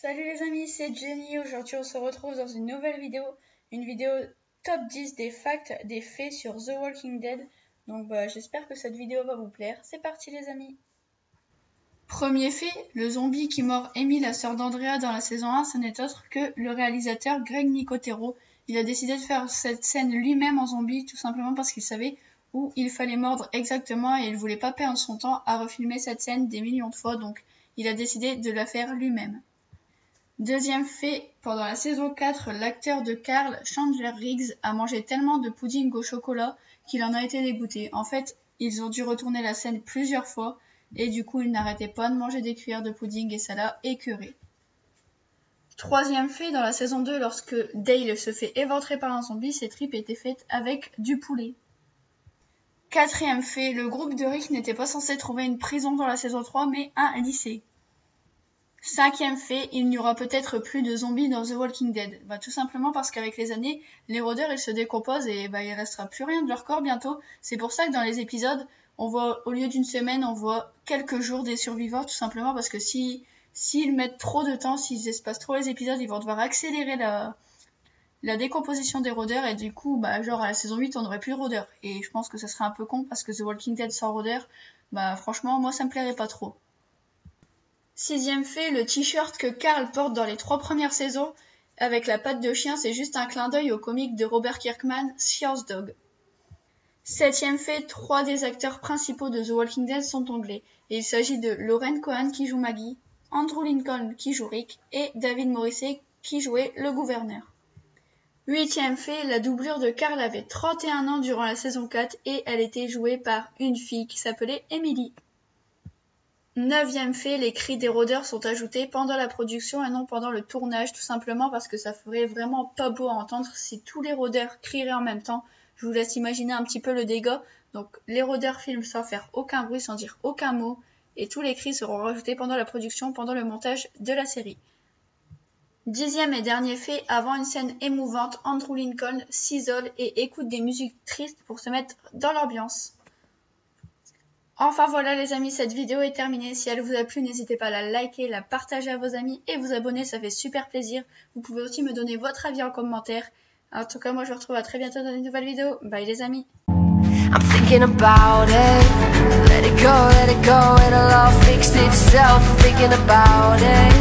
Salut les amis, c'est Jenny. Aujourd'hui on se retrouve dans une nouvelle vidéo, une vidéo top 10 des facts, des faits sur The Walking Dead. Donc j'espère que cette vidéo va vous plaire. C'est parti les amis. Premier fait, le zombie qui mord Amy, la sœur d'Andrea dans la saison 1, ce n'est autre que le réalisateur Greg Nicotero. Il a décidé de faire cette scène lui-même en zombie, tout simplement parce qu'il savait où il fallait mordre exactement et il voulait pas perdre son temps à refilmer cette scène des millions de fois, donc il a décidé de la faire lui-même. Deuxième fait, pendant la saison 4, l'acteur de Carl, Chandler Riggs, a mangé tellement de pudding au chocolat qu'il en a été dégoûté. En fait, ils ont dû retourner la scène plusieurs fois et du coup, il n'arrêtait pas de manger des cuillères de pudding et ça l'a écœuré. Troisième fait, dans la saison 2, lorsque Dale se fait éventrer par un zombie, ses tripes étaient faites avec du poulet. Quatrième fait, le groupe de Rick n'était pas censé trouver une prison dans la saison 3, mais un lycée. Cinquième fait, il n'y aura peut-être plus de zombies dans The Walking Dead. Tout simplement parce qu'avec les années, les rôdeurs ils se décomposent et il restera plus rien de leur corps bientôt. C'est pour ça que dans les épisodes, on voit au lieu d'une semaine, on voit quelques jours des survivants, tout simplement parce que s'ils mettent trop de temps, s'ils espacent trop les épisodes, ils vont devoir accélérer la décomposition des rôdeurs et du coup, genre à la saison 8, on n'aurait plus de rôdeurs. Et je pense que ça serait un peu con parce que The Walking Dead sans rôdeurs, franchement, moi ça me plairait pas trop. Sixième fait, le t-shirt que Carl porte dans les 3 premières saisons avec la patte de chien, c'est juste un clin d'œil au comique de Robert Kirkman, Sears Dog. Septième fait, 3 des acteurs principaux de The Walking Dead sont anglais. Et il s'agit de Lauren Cohan qui joue Maggie, Andrew Lincoln qui joue Rick et David Morrissey qui jouait le gouverneur. Huitième fait, la doublure de Carl avait 31 ans durant la saison 4 et elle était jouée par une fille qui s'appelait Emily. Neuvième fait, les cris des rôdeurs sont ajoutés pendant la production et non pendant le tournage, tout simplement parce que ça ferait vraiment pas beau à entendre si tous les rôdeurs crieraient en même temps. Je vous laisse imaginer un petit peu le dégât. Donc les rôdeurs filment sans faire aucun bruit, sans dire aucun mot, et tous les cris seront rajoutés pendant la production, pendant le montage de la série. Dixième et dernier fait, avant une scène émouvante, Andrew Lincoln s'isole et écoute des musiques tristes pour se mettre dans l'ambiance. Enfin voilà les amis, cette vidéo est terminée. Si elle vous a plu, n'hésitez pas à la liker, la partager à vos amis et vous abonner, ça fait super plaisir. Vous pouvez aussi me donner votre avis en commentaire. En tout cas, moi je vous retrouve à très bientôt dans une nouvelle vidéo. Bye les amis. I'm thinking about it. Let it go, it'll all fix itself. Thinking about it.